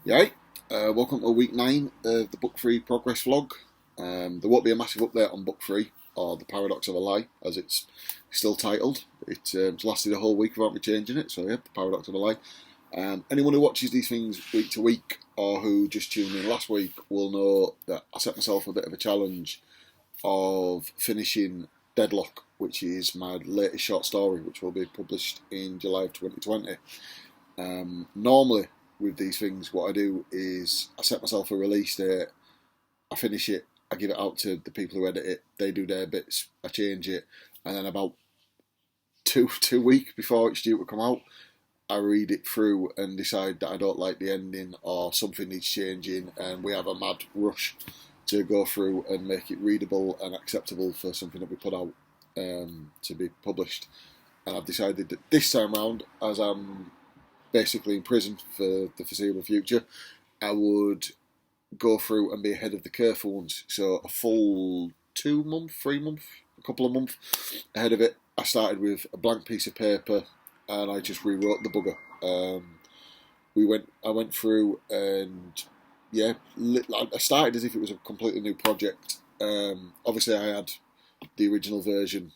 Yeah, welcome to week 9 of the Book 3 progress vlog. There won't be a massive update on Book 3, or The Paradox of a Lie, as it's still titled. It's lasted a whole week without me changing it, so yeah, The Paradox of a Lie. Anyone who watches these things week to week, or who just tuned in last week, will know that I set myself a bit of a challenge of finishing Deadlock, which is my latest short story, which will be published in July of 2020. Normally, with these things, what I do is I set myself a release date, I finish it, I give it out to the people who edit it, they do their bits, I change it, and then about two weeks before it's due to come out, I read it through and decide that I don't like the ending or something needs changing, and we have a mad rush to go through and make it readable and acceptable for something that we put out to be published. And I've decided that this time round, as I'm basically in prison for the foreseeable future, I would go through and be ahead of the curve for once. So a full 2 month, 3 month, a couple of months ahead of it. I started with a blank piece of paper and I just rewrote the bugger. I went through and yeah, I started as if it was a completely new project. Obviously, I had the original version,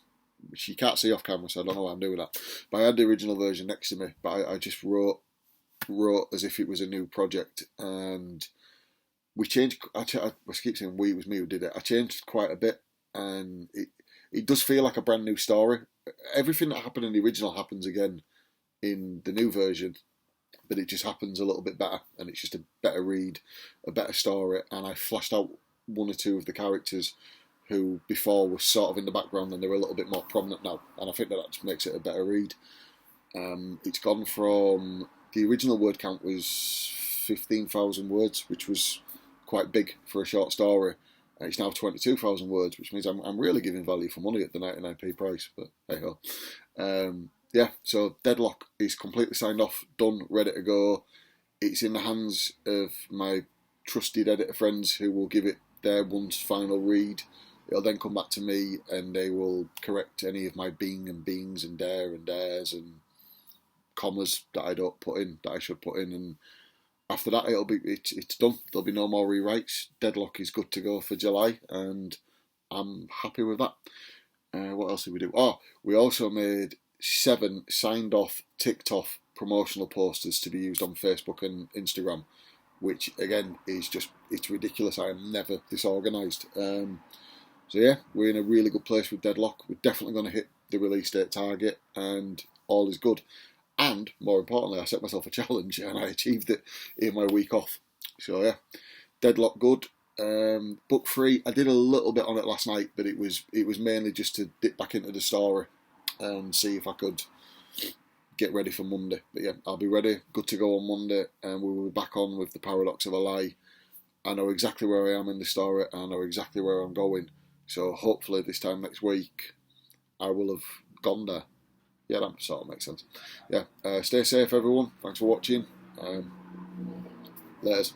which you can't see off camera, so I don't know why I'm doing that. But I had the original version next to me, but I just wrote as if it was a new project, and we changed. I keep saying we, it was me who did it. I changed quite a bit, and it does feel like a brand new story. Everything that happened in the original happens again in the new version, but it just happens a little bit better, and it's just a better read, a better story. And I flashed out one or two of the characters who before were sort of in the background, and they're a little bit more prominent now, and I think that just makes it a better read. It's gone from the original word count was 15,000 words, which was quite big for a short story. It's now 22,000 words, which means I'm really giving value for money at the 99p price. But hey ho. Yeah, so Deadlock is completely signed off, done, ready to go. It's in the hands of my trusted editor friends who will give it their one final read. It'll then come back to me and they will correct any of my being and beings and dare and dares and commas that I don't put in that I should put in, and after that it's done. There'll be no more rewrites. Deadlock is good to go for July, and I'm happy with that. What else did we do? Oh, we also made 7 signed off, ticked off promotional posters to be used on Facebook and Instagram, which again is just, it's ridiculous. I am never this organised. So yeah, we're in a really good place with Deadlock. We're definitely going to hit the release date target, and all is good. And more importantly, I set myself a challenge and I achieved it in my week off. So yeah, Deadlock good. Book 3, I did a little bit on it last night, but it was mainly just to dip back into the story and see if I could get ready for Monday. But yeah, I'll be ready, good to go on Monday, and we will be back on with The Paradox of a Lie. I know exactly where I am in the story, and I know exactly where I'm going. So hopefully this time next week, I will have gone there. Yeah, that sort of makes sense. Yeah, stay safe, everyone. Thanks for watching. Laters.